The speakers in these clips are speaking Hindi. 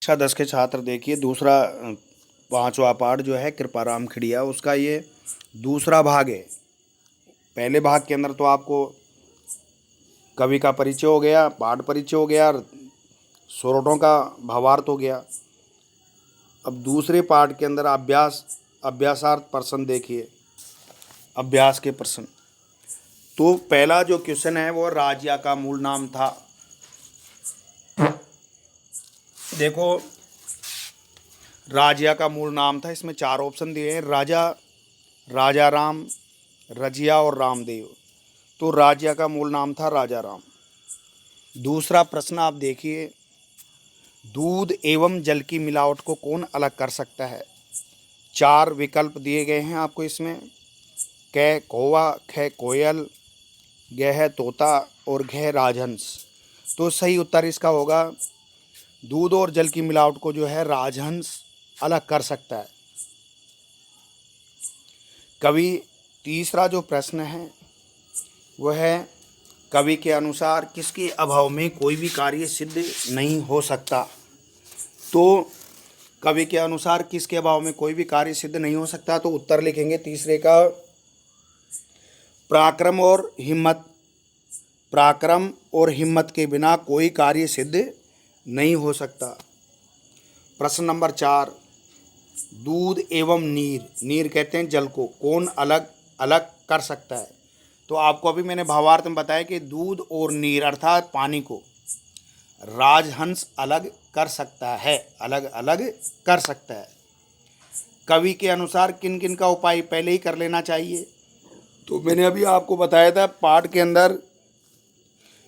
कक्षा 10 के छात्र देखिए, दूसरा पांचवा पाठ जो है कृपाराम खिड़िया, उसका ये दूसरा भाग है। पहले भाग के अंदर तो आपको कवि का परिचय हो गया, पाठ परिचय हो गया, सोरठों का भावार्थ हो गया। अब दूसरे पाठ के अंदर अभ्यासार्थ प्रश्न देखिए, अभ्यास के प्रश्न। तो पहला जो क्वेश्चन है वो राजिया का मूल नाम था। देखो, राजिया का मूल नाम था, इसमें 4 ऑप्शन दिए हैं, राजा, राजा राम, रजिया और रामदेव। तो राजिया का मूल नाम था राजा राम। दूसरा प्रश्न आप देखिए, दूध एवं जल की मिलावट को कौन अलग कर सकता है? 4 विकल्प दिए गए हैं आपको इसमें, क कौवा, ख कोयल, ग है तोता और घ राजहंस। तो सही उत्तर इसका होगा, दूध और जल की मिलावट को जो है राजहंस अलग कर सकता है। कवि तीसरा जो प्रश्न है वह है, कवि के अनुसार किसके अभाव में कोई भी कार्य सिद्ध नहीं हो सकता? तो कवि के अनुसार किसके अभाव में कोई भी कार्य सिद्ध नहीं हो सकता? तो उत्तर लिखेंगे तीसरे का, पराक्रम और हिम्मत। पराक्रम और हिम्मत के बिना कोई कार्य सिद्ध नहीं हो सकता। प्रश्न नंबर 4, दूध एवं नीर, नीर कहते हैं जल को, कौन अलग अलग कर सकता है? तो आपको अभी मैंने भावार्थ में बताया कि दूध और नीर अर्थात पानी को राजहंस अलग कर सकता है, अलग अलग कर सकता है। कवि के अनुसार किन किन का उपाय पहले ही कर लेना चाहिए? तो मैंने अभी आपको बताया था पाठ के अंदर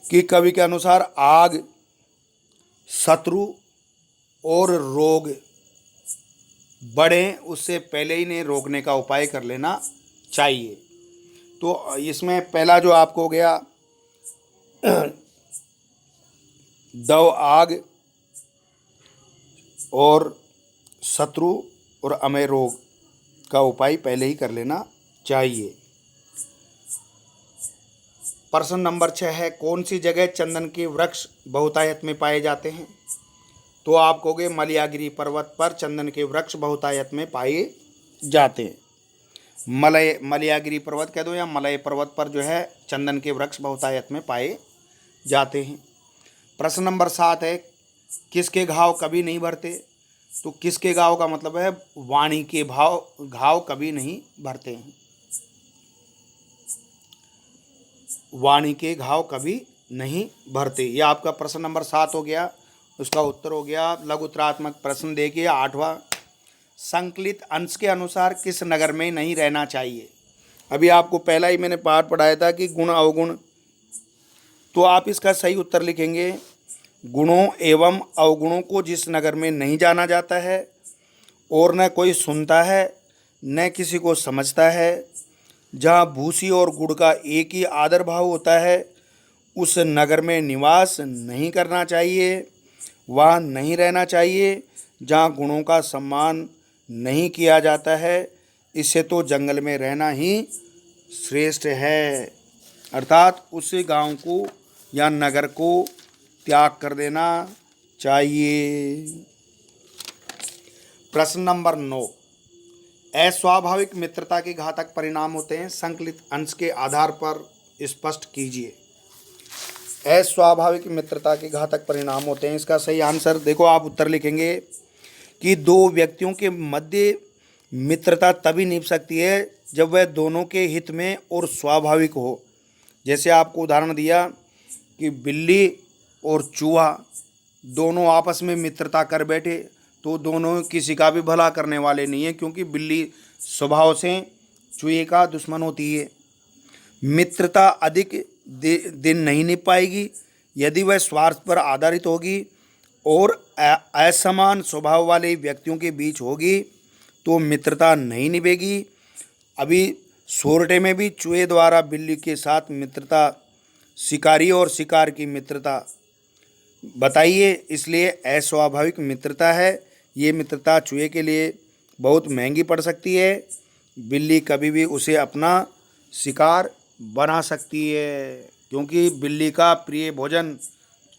कि कवि के अनुसार आग, शत्रु और रोग बढ़े उससे पहले ही ने रोकने का उपाय कर लेना चाहिए। तो इसमें पहला जो आपको हो गया, दव आग और शत्रु और अमय रोग का उपाय पहले ही कर लेना चाहिए। प्रश्न नंबर 6 है, कौन सी जगह चंदन के वृक्ष बहुतायत में पाए जाते हैं? तो आप कहोगे मलयागिरी पर्वत पर चंदन के वृक्ष बहुतायत में पाए जाते हैं। मलयागिरी पर्वत कह दो या मलय पर्वत पर जो है चंदन के वृक्ष बहुतायत में पाए जाते हैं। प्रश्न नंबर 7 है, किसके घाव कभी नहीं भरते? तो किसके घाव का मतलब है वाणी के घाव कभी नहीं भरते हैं। वाणी के घाव कभी नहीं भरते, यह आपका प्रश्न नंबर 7 हो गया। उसका उत्तर हो गया लघुत्तरात्मक प्रश्न देखिए 8वां, संकलित अंश के अनुसार किस नगर में नहीं रहना चाहिए? अभी आपको पहला ही मैंने पाठ पढ़ाया था कि गुण अवगुण, तो आप इसका सही उत्तर लिखेंगे, गुणों एवं अवगुणों को जिस नगर में नहीं जाना जाता है और न कोई सुनता है न किसी को समझता है, जहाँ भूसी और गुड़ का एक ही आदर भाव होता है, उस नगर में निवास नहीं करना चाहिए, वहाँ नहीं रहना चाहिए। जहाँ गुणों का सम्मान नहीं किया जाता है, इससे तो जंगल में रहना ही श्रेष्ठ है। अर्थात उस गांव को या नगर को त्याग कर देना चाहिए। प्रश्न नंबर 9, अस्वाभाविक मित्रता के घातक परिणाम होते हैं, संकलित अंश के आधार पर स्पष्ट कीजिए। अस्वाभाविक मित्रता के घातक परिणाम होते हैं, इसका सही आंसर देखो, आप उत्तर लिखेंगे कि 2 व्यक्तियों के मध्य मित्रता तभी निभ सकती है जब वह दोनों के हित में और स्वाभाविक हो। जैसे आपको उदाहरण दिया कि बिल्ली और चूहा दोनों आपस में मित्रता कर बैठे, तो दोनों किसी का भी भला करने वाले नहीं है, क्योंकि बिल्ली स्वभाव से चूहे का दुश्मन होती है। मित्रता अधिक दिन नहीं निभ पाएगी यदि वह स्वार्थ पर आधारित होगी और असमान स्वभाव वाले व्यक्तियों के बीच होगी, तो मित्रता नहीं निभेगी। अभी सोरठे में भी चूहे द्वारा बिल्ली के साथ मित्रता, शिकारी और शिकार की मित्रता बताइए, इसलिए अस्वाभाविक मित्रता है। ये मित्रता चूहे के लिए बहुत महंगी पड़ सकती है, बिल्ली कभी भी उसे अपना शिकार बना सकती है, क्योंकि बिल्ली का प्रिय भोजन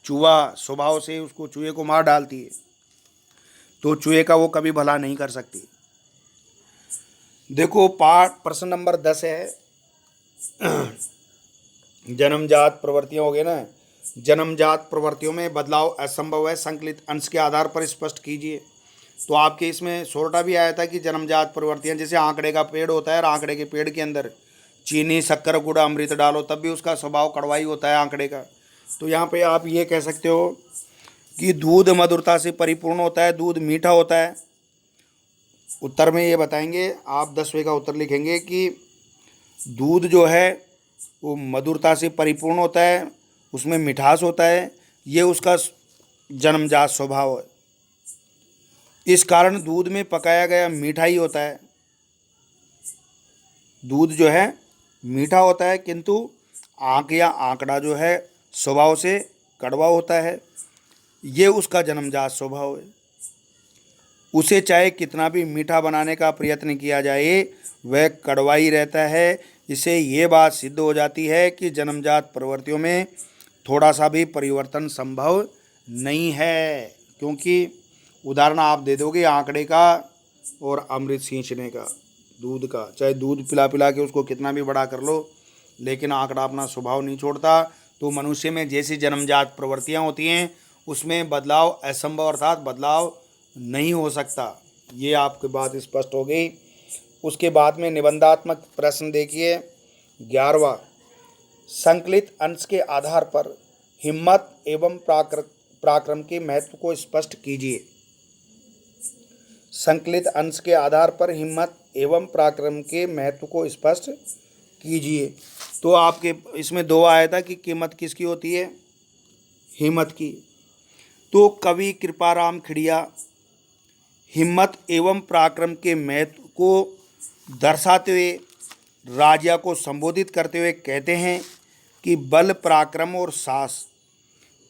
चूहा स्वभाव से उसको चूहे को मार डालती है। तो चूहे का वो कभी भला नहीं कर सकती। देखो पाठ प्रश्न नंबर 10 है, जन्मजात प्रवृत्तियां हो गए ना। जन्मजात प्रवृत्तियों में बदलाव असंभव है, संकलित अंश के आधार पर स्पष्ट कीजिए। तो आपके इसमें सोरठा भी आया था कि जन्मजात प्रवृत्तियां, जैसे आंकड़े का पेड़ होता है और आंकड़े के पेड़ के अंदर चीनी, शक्कर, गुड़, अमृत डालो तब भी उसका स्वभाव कड़वाई होता है आंकड़े का। तो यहाँ पे आप ये कह सकते हो कि दूध मधुरता से परिपूर्ण होता है, दूध मीठा होता है। उत्तर में ये बताएंगे, आप 10वें का उत्तर लिखेंगे कि दूध जो है वो मधुरता से परिपूर्ण होता है, उसमें मिठास होता है, ये उसका जन्मजात स्वभाव है। इस कारण दूध में पकाया गया मीठा ही होता है। दूध जो है मीठा होता है, किंतु आंक या आंकड़ा जो है स्वभाव से कड़वा होता है, ये उसका जन्मजात स्वभाव है। उसे चाहे कितना भी मीठा बनाने का प्रयत्न किया जाए वह कड़वा ही रहता है। इससे ये बात सिद्ध हो जाती है कि जन्मजात प्रवृत्तियों में थोड़ा सा भी परिवर्तन संभव नहीं है। क्योंकि उदाहरण आप दे दोगे आंकड़े का और अमृत सींचने का, दूध का, चाहे दूध पिला पिला के उसको कितना भी बड़ा कर लो, लेकिन आंकड़ा अपना स्वभाव नहीं छोड़ता। तो मनुष्य में जैसी जन्मजात प्रवृत्तियां होती हैं उसमें बदलाव असंभव अर्थात बदलाव नहीं हो सकता। ये आपकी बात स्पष्ट हो गई। उसके बाद में निबंधात्मक प्रश्न देखिए 11वां, संकलित अंश के आधार पर हिम्मत एवं पराक्रम के महत्व को स्पष्ट कीजिए। संकलित अंश के आधार पर हिम्मत एवं पराक्रम के महत्व को स्पष्ट कीजिए। तो आपके इसमें 2 आया था कि कीमत किसकी होती है, हिम्मत की। तो कवि कृपाराम खिड़िया हिम्मत एवं पराक्रम के महत्व को दर्शाते हुए राजा को संबोधित करते हुए कहते हैं कि बल, पराक्रम और साहस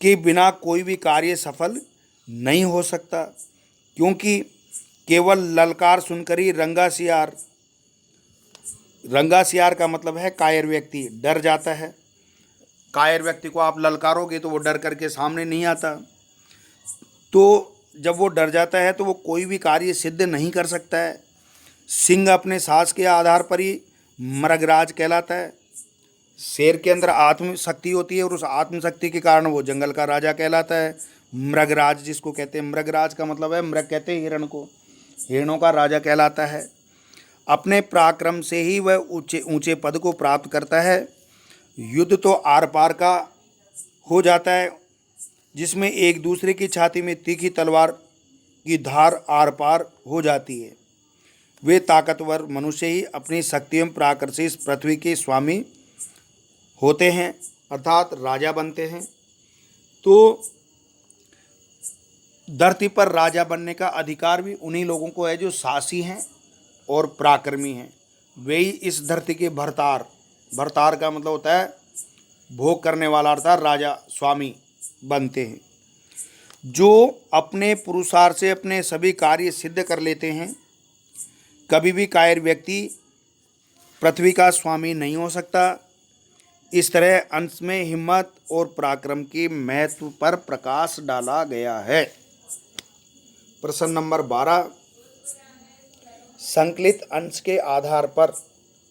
के बिना कोई भी कार्य सफल नहीं हो सकता, क्योंकि केवल ललकार सुनकर ही रंगा सियार का मतलब है कायर व्यक्ति डर जाता है। कायर व्यक्ति को आप ललकारोगे तो वो डर करके सामने नहीं आता। तो जब वो डर जाता है तो वो कोई भी कार्य सिद्ध नहीं कर सकता है। सिंह अपने साहस के आधार पर ही मृगराज कहलाता है। शेर के अंदर आत्मशक्ति होती है और उस आत्मशक्ति के कारण वो जंगल का राजा कहलाता है। मृगराज जिसको कहते हैं, मृगराज का मतलब है, मृग कहते हैं हिरण को, हिरणों का राजा कहलाता है। अपने पराक्रम से ही वह ऊंचे ऊंचे पद को प्राप्त करता है। युद्ध तो आर पार का हो जाता है, जिसमें एक दूसरे की छाती में तीखी तलवार की धार आर पार हो जाती है। वे ताकतवर मनुष्य ही अपनी शक्ति एवं पराक्रम से इस पृथ्वी के स्वामी होते हैं, अर्थात राजा बनते हैं। तो धरती पर राजा बनने का अधिकार भी उन्हीं लोगों को है जो साहसी हैं और पराक्रमी हैं। वे ही इस धरती के भरतार का मतलब होता है भोग करने वाला, अर्थात राजा स्वामी बनते हैं। जो अपने पुरुषार्थ से अपने सभी कार्य सिद्ध कर लेते हैं। कभी भी कायर व्यक्ति पृथ्वी का स्वामी नहीं हो सकता। इस तरह अंश में हिम्मत और पराक्रम के महत्व पर प्रकाश डाला गया है। प्रश्न नंबर 12, संकलित अंश के आधार पर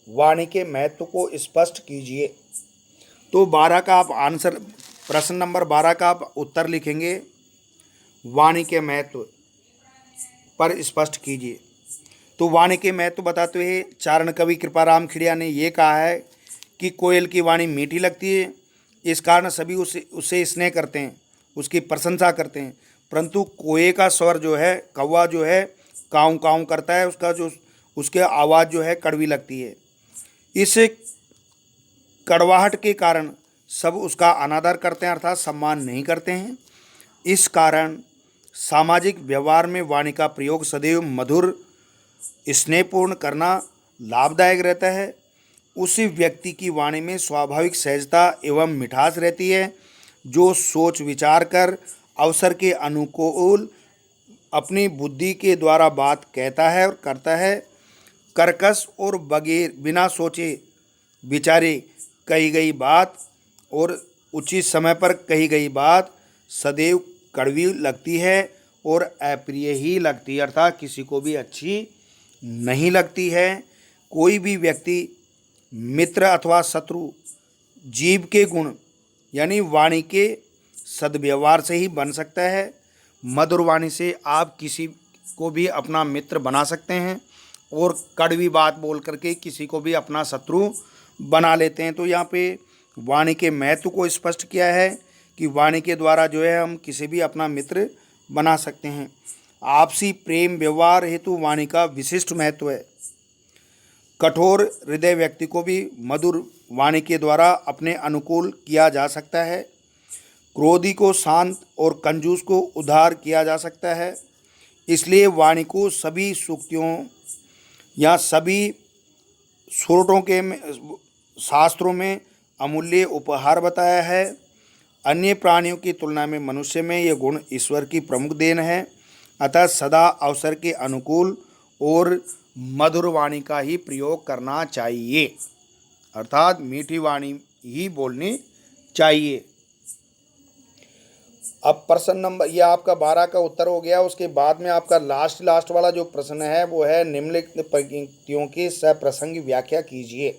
वाणी के महत्व को स्पष्ट कीजिए। तो 12 का आप आंसर, प्रश्न नंबर 12 का आप उत्तर लिखेंगे वाणी के महत्व पर स्पष्ट कीजिए। तो वाणी के महत्व बताते हुए चारण कवि कृपाराम खिड़िया ने ये कहा है कि कोयल की वाणी मीठी लगती है, इस कारण सभी उससे स्नेह करते हैं, उसकी प्रशंसा करते हैं। परंतु कोए का स्वर जो है, कौवा जो है काऊं काऊं करता है, उसके आवाज़ जो है कड़वी लगती है। इस कड़वाहट के कारण सब उसका अनादर करते हैं, अर्थात सम्मान नहीं करते हैं। इस कारण सामाजिक व्यवहार में वाणी का प्रयोग सदैव मधुर स्नेहपूर्ण करना लाभदायक रहता है। उसी व्यक्ति की वाणी में स्वाभाविक सहजता एवं मिठास रहती है, जो सोच विचार कर अवसर के अनुकूल अपनी बुद्धि के द्वारा बात कहता है और करता है। कर्कश और बगैर बिना सोचे विचारे कही गई बात और उचित समय पर कही गई बात सदैव कड़वी लगती है और अप्रिय ही लगती है, अर्थात किसी को भी अच्छी नहीं लगती है। कोई भी व्यक्ति मित्र अथवा शत्रु जीव के गुण यानी वाणी के सद्व्यवहार से ही बन सकता है। मधुर वाणी से आप किसी को भी अपना मित्र बना सकते हैं और कड़वी बात बोल करके किसी को भी अपना शत्रु बना लेते हैं। तो यहाँ पे वाणी के महत्व को स्पष्ट किया है कि वाणी के द्वारा जो है हम किसी भी अपना मित्र बना सकते हैं। आपसी प्रेम व्यवहार हेतु वाणी का विशिष्ट महत्व है। कठोर हृदय व्यक्ति को भी मधुर वाणी के द्वारा अपने अनुकूल किया जा सकता है। क्रोधी को शांत और कंजूस को उधार किया जा सकता है। इसलिए वाणी को सभी सूक्तियों या सभी स्रोतों के शास्त्रों में अमूल्य उपहार बताया है। अन्य प्राणियों की तुलना में मनुष्य में यह गुण ईश्वर की प्रमुख देन है। अतः सदा अवसर के अनुकूल और मधुर वाणी का ही प्रयोग करना चाहिए, अर्थात मीठी वाणी ही बोलनी चाहिए। अब प्रश्न नंबर ये आपका 12 का उत्तर हो गया। उसके बाद में आपका लास्ट वाला जो प्रश्न है वो है निम्नलिखित पंक्तियों की सप्रसंग व्याख्या कीजिए।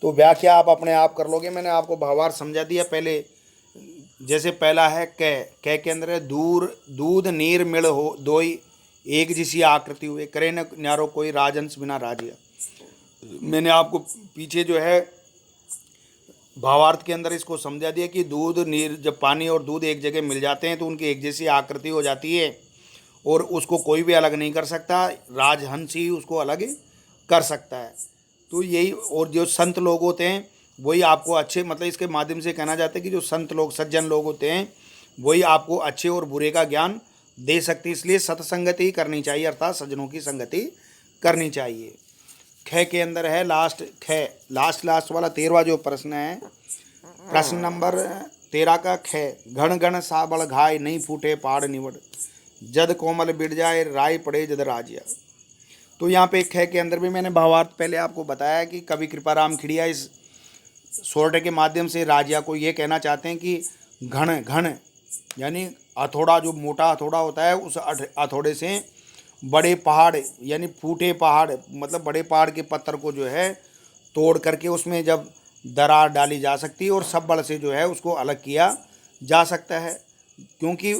तो व्याख्या आप अपने आप कर लोगे, मैंने आपको भावार्थ समझा दिया पहले। जैसे पहला है कै के अंदर है दूध नीर मिल हो दोई एक जैसी आकृति हुए, करे न न्यारो कोई राजंश बिना राजिया। मैंने आपको पीछे जो है भावार्थ के अंदर इसको समझा दिया कि दूध नीर, जब पानी और दूध एक जगह मिल जाते हैं तो उनकी एक जैसी आकृति हो जाती है और उसको कोई भी अलग नहीं कर सकता, राजहंस ही उसको अलग कर सकता है। तो यही, और जो संत लोग होते हैं वही आपको अच्छे, मतलब इसके माध्यम से कहना चाहते हैं कि जो संत लोग सज्जन लोग होते हैं वही आपको अच्छे और बुरे का ज्ञान दे सकते हैं। इसलिए सत्संगति ही करनी चाहिए, अर्थात सज्जनों की संगति करनी चाहिए। ख के अंदर है लास्ट वाला 13वां जो प्रश्न है, प्रश्न नंबर 13 का ख। घण घण साबल घाय नहीं फूटे पाड़ निवड़, जद कोमल बिड़ जाए राय पड़े जद राजिया। तो यहाँ पे ख के अंदर भी मैंने भावार्थ पहले आपको बताया कि कवि कृपाराम खिड़िया इस सोरठे के माध्यम से राजिया को ये कहना चाहते हैं कि घण यानी हथौड़ा, जो मोटा हथौड़ा होता है उस हथौड़े से बड़े पहाड़ यानी फूटे पहाड़, मतलब बड़े पहाड़ के पत्थर को जो है तोड़ करके उसमें जब दरार डाली जा सकती है और सब बल से जो है उसको अलग किया जा सकता है। क्योंकि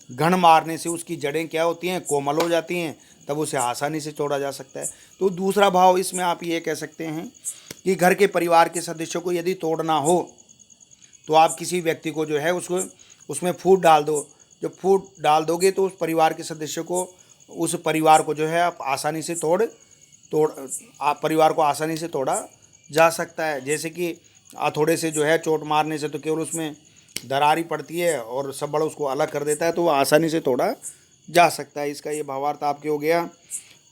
घण मारने से उसकी जड़ें क्या होती हैं, कोमल हो जाती हैं, तब उसे आसानी से तोड़ा जा सकता है। तो दूसरा भाव इसमें आप ये कह सकते हैं कि घर के परिवार के सदस्यों को यदि तोड़ना हो तो आप किसी व्यक्ति को जो है उसको उसमें फूट डाल दो। जब फूट डाल दोगे तो उस परिवार के सदस्यों को, उस परिवार को जो है आप आसानी से परिवार को आसानी से तोड़ा जा सकता है। जैसे कि हथौड़े से जो है चोट मारने से तो केवल उसमें दरार ही पड़ती है और सब बड़ा उसको अलग कर देता है, तो वो आसानी से तोड़ा जा सकता है। इसका ये भावार्थ आपके हो गया।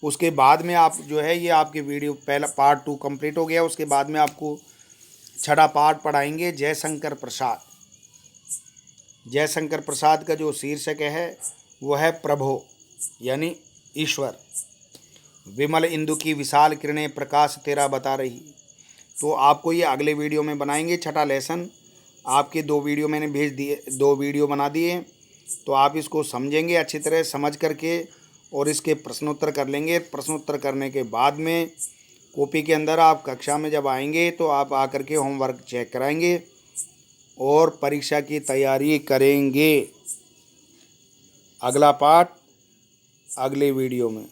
उसके बाद में आप जो है ये आपके वीडियो पहला पार्ट 2 कंप्लीट हो गया। उसके बाद में आपको छठा पार्ट पढ़ाएंगे जयशंकर प्रसाद। जयशंकर प्रसाद का जो शीर्षक है वो है प्रभो यानी ईश्वर। विमल इंदु की विशाल किरणें प्रकाश तेरा बता रही। तो आपको ये अगले वीडियो में बनाएंगे छठा लेसन। आपके 2 वीडियो मैंने भेज दिए, 2 वीडियो बना दिए, तो आप इसको समझेंगे अच्छी तरह समझ करके और इसके प्रश्नोत्तर कर लेंगे। प्रश्नोत्तर करने के बाद में कॉपी के अंदर आप कक्षा में जब आएंगे तो आप आकर के होमवर्क चेक कराएंगे और परीक्षा की तैयारी करेंगे। अगला पार्ट अगले वीडियो में।